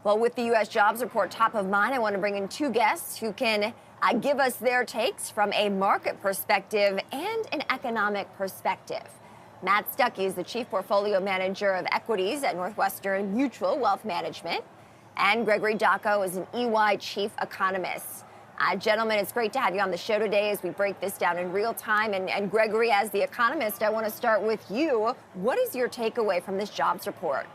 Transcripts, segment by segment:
Well, with the U.S. jobs report top of mind, I want to bring in two guests who can give us their takes from a market perspective and an economic perspective. Matt Stuckey is the Chief Portfolio Manager of Equities at Northwestern Mutual Wealth Management, and Gregory Dacco is an EY Chief Economist. Gentlemen, it's great to have you on the show today as we break this down in real time. And Gregory, as the economist, I want to start with you. What is your takeaway from this jobs report?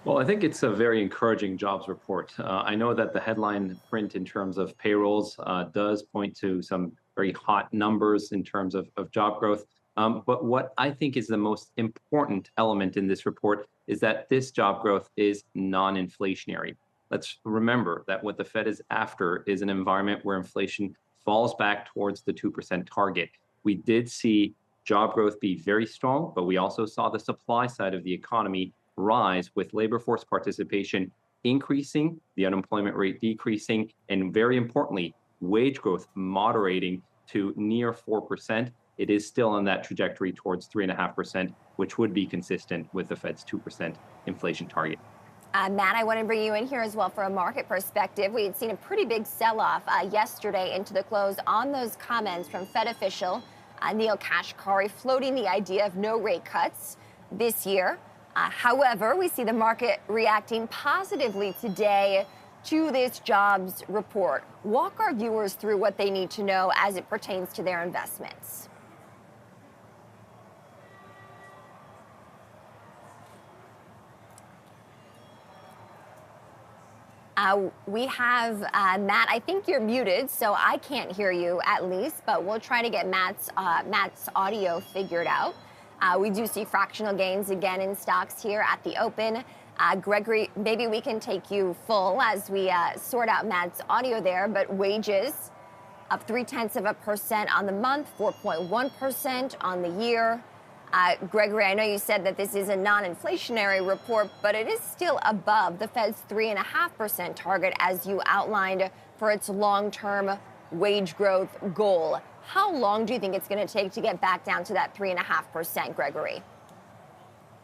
Well, I think it's a very encouraging jobs report. I know that the headline print in terms of payrolls does point to some very hot numbers in terms of job growth. But what I think is the most important element in this report is that this job growth is non-inflationary. Let's remember that what the Fed is after is an environment where inflation falls back towards the 2% target. We did see job growth be very strong, but we also saw the supply side of the economy rise with labor force participation increasing, the unemployment rate decreasing, and very importantly, wage growth moderating to near 4%. It is still on that trajectory towards 3.5%, which would be consistent with the Fed's 2% inflation target. Matt, I want to bring you in here as well for a market perspective. We had seen a pretty big sell-off yesterday into the close on those comments from Fed official Neel Kashkari floating the idea of no rate cuts this year. However, we see the market reacting positively today to this jobs report. Walk our viewers through what they need to know as it pertains to their investments. We have Matt. I think you're muted, so I can't hear you at least, but we'll try to get Matt's audio figured out. We do see fractional gains again in stocks here at the open. Gregory, maybe we can take you full as we sort out Matt's audio there, but wages up 0.3% on the month, 4.1% on the year. Gregory, I know you said that this is a non-inflationary report, but it is still above the Fed's 3.5% target, as you outlined, for its long-term wage growth goal. How long do you think it's going to take to get back down to that 3.5%, Gregory?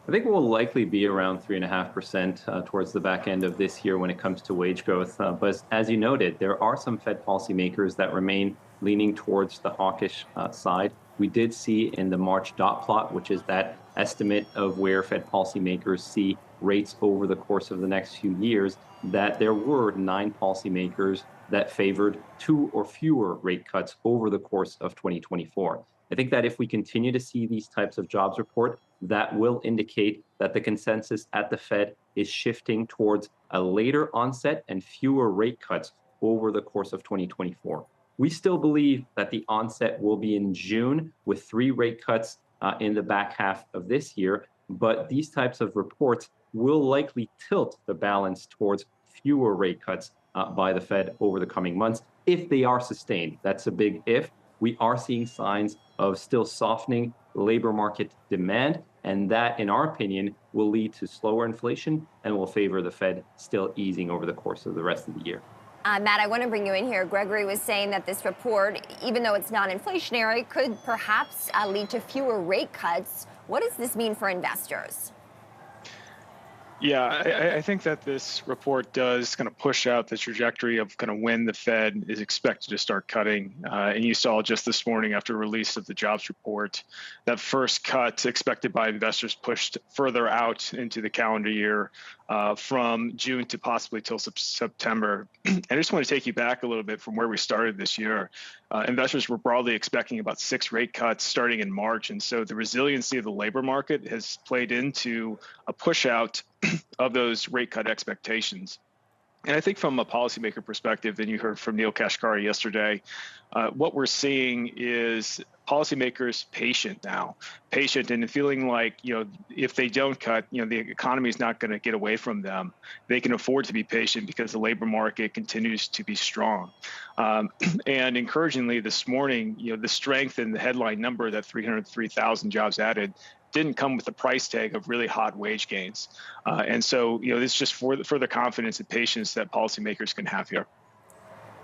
I think we'll likely be around 3.5% towards the back end of this year when it comes to wage growth. But as you noted, there are some Fed policymakers that remain leaning towards the hawkish side. We did see in the March dot plot, which is that estimate of where Fed policymakers see rates over the course of the next few years, that there were 9 policymakers that favored 2 or fewer rate cuts over the course of 2024. I think that if we continue to see these types of jobs report, that will indicate that the consensus at the Fed is shifting towards a later onset and fewer rate cuts over the course of 2024. We still believe that the onset will be in June with 3 rate cuts in the back half of this year, but these types of reports will likely tilt the balance towards fewer rate cuts by the Fed over the coming months if they are sustained. That's a big if. We are seeing signs of still softening labor market demand, and that, in our opinion, will lead to slower inflation and will favor the Fed still easing over the course of the rest of the year. Matt, I want to bring you in here. Gregory was saying that this report, even though it's non-inflationary, could perhaps lead to fewer rate cuts. What does this mean for investors? Yeah, I think that this report does kind of push out the trajectory of kind of when the Fed is expected to start cutting. And you saw just this morning after release of the jobs report, that first cut expected by investors pushed further out into the calendar year from June to possibly till September. And I just want to take you back a little bit from where we started this year. Investors were broadly expecting about 6 rate cuts starting in March. And so the resiliency of the labor market has played into a push out of those rate cut expectations. And I think from a policymaker perspective, and you heard from Neel Kashkari yesterday, what we're seeing is policymakers patient and feeling like, if they don't cut, the economy is not going to get away from them. They can afford to be patient because the labor market continues to be strong. And encouragingly this morning, the strength in the headline number, that 303,000 jobs added, didn't come with the price tag of really hot wage gains. And so, this is just further confidence and patience that policymakers can have here.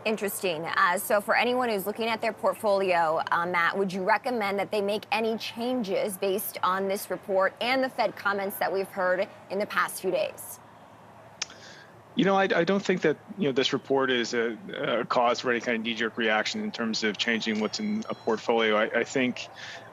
Interesting. So for anyone who's looking at their portfolio, Matt, would you recommend that they make any changes based on this report and the Fed comments that we've heard in the past few days? I don't think that this report is a cause for any kind of knee-jerk reaction in terms of changing what's in a portfolio. I think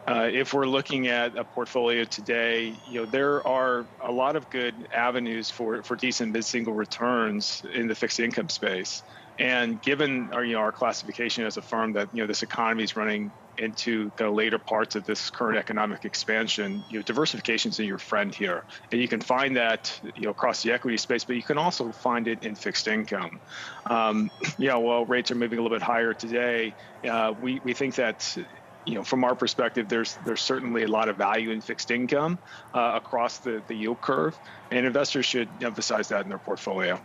if we're looking at a portfolio today, there are a lot of good avenues for decent mid-single returns in the fixed income space. And given our classification as a firm that this economy is running into the later parts of this current economic expansion, diversification is your friend here, and you can find that across the equity space, but you can also find it in fixed income. While rates are moving a little bit higher today, we think that from our perspective, there's certainly a lot of value in fixed income across the yield curve, and investors should emphasize that in their portfolio.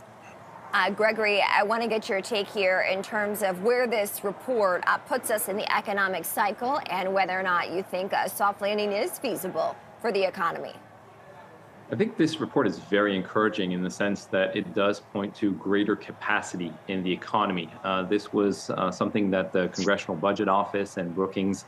Gregory, I want to get your take here in terms of where this report puts us in the economic cycle and whether or not you think a soft landing is feasible for the economy. I think this report is very encouraging in the sense that it does point to greater capacity in the economy. This was something that the Congressional Budget Office and Brookings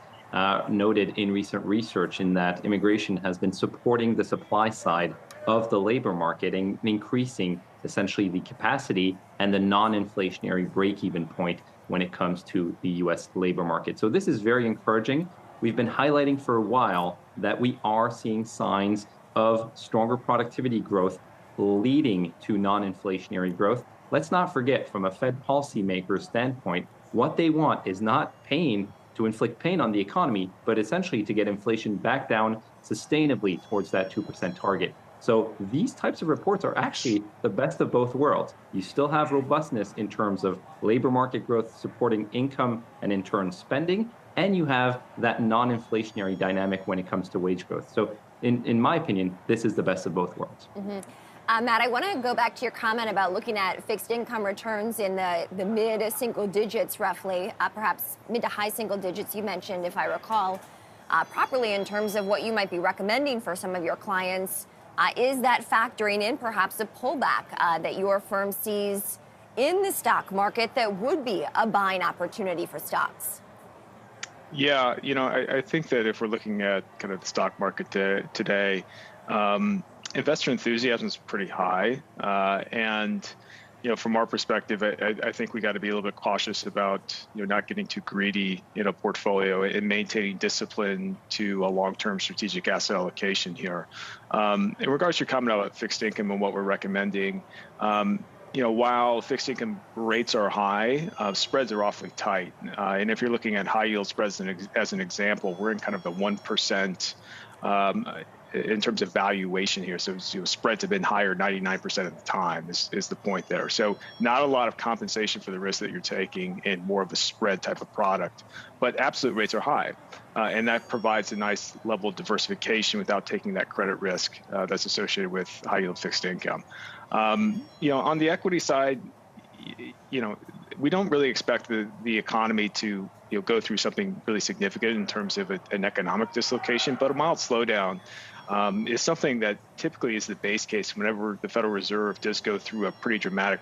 noted in recent research, in that immigration has been supporting the supply side of the labor market and increasing essentially the capacity and the non-inflationary break-even point when it comes to the U.S. labor market. So this is very encouraging. We've been highlighting for a while that we are seeing signs of stronger productivity growth leading to non-inflationary growth. Let's not forget, from a Fed policymaker standpoint, what they want is not to inflict pain on the economy, but essentially to get inflation back down sustainably towards that 2% target. So these types of reports are actually the best of both worlds. You still have robustness in terms of labor market growth supporting income and in turn spending, and you have that non-inflationary dynamic when it comes to wage growth. So in my opinion, this is the best of both worlds. Mm-hmm. Matt, I want to go back to your comment about looking at fixed income returns in the mid-single digits, roughly, perhaps mid to high single digits, you mentioned, if I recall properly, in terms of what you might be recommending for some of your clients. Is that factoring in perhaps a pullback that your firm sees in the stock market that would be a buying opportunity for stocks? Yeah, I think that if we're looking at kind of the stock market today, investor enthusiasm is pretty high. And from our perspective, I think we got to be a little bit cautious about not getting too greedy in a portfolio and maintaining discipline to a long-term strategic asset allocation here. In regards to your comment about fixed income and what we're recommending, while fixed income rates are high, spreads are awfully tight. And if you're looking at high yield spreads as an example, we're in kind of the 1%. In terms of valuation here. So spreads have been higher 99% of the time is the point there. So not a lot of compensation for the risk that you're taking in more of a spread type of product, but absolute rates are high. And that provides a nice level of diversification without taking that credit risk that's associated with high yield fixed income. On the equity side, we don't really expect the economy to go through something really significant in terms of an economic dislocation, but a mild slowdown is something that typically is the base case whenever the Federal Reserve does go through a pretty dramatic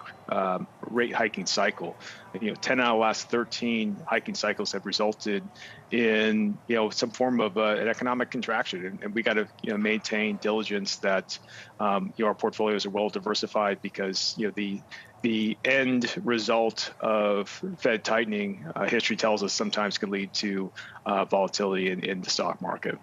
rate hiking cycle. 10 out of the last 13 hiking cycles have resulted in some form of an economic contraction, and we got to maintain diligence that our portfolios are well diversified, because the end result of Fed tightening, history tells us, sometimes can lead to volatility in the stock market.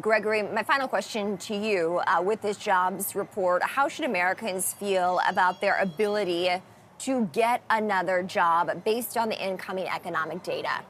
Gregory, my final question to you, with this jobs report, how should Americans feel about their ability to get another job based on the incoming economic data?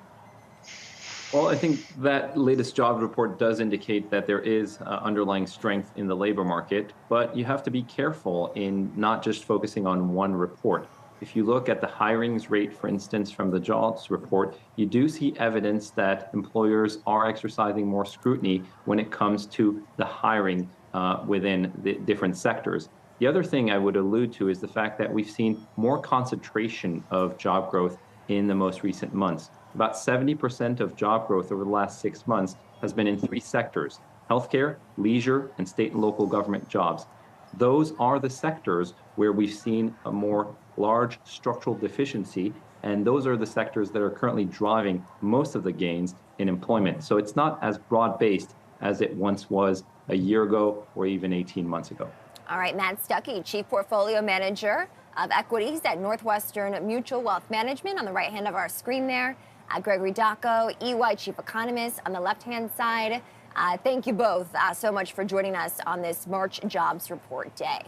Well, I think that latest job report does indicate that there is underlying strength in the labor market, but you have to be careful in not just focusing on one report. If you look at the hirings rate, for instance, from the jobs report, you do see evidence that employers are exercising more scrutiny when it comes to the hiring within the different sectors. The other thing I would allude to is the fact that we've seen more concentration of job growth in the most recent months. About 70% of job growth over the last 6 months has been in 3 sectors: healthcare, leisure, and state and local government jobs. Those are the sectors where we've seen a more large structural deficiency, and those are the sectors that are currently driving most of the gains in employment. So it's not as broad-based as it once was a year ago or even 18 months ago. All right, Matt Stuckey, Chief Portfolio Manager of Equities at Northwestern Mutual Wealth Management on the right hand of our screen there. Gregory Dacco, EY Chief Economist on the left-hand side. Thank you both so much for joining us on this March jobs report day.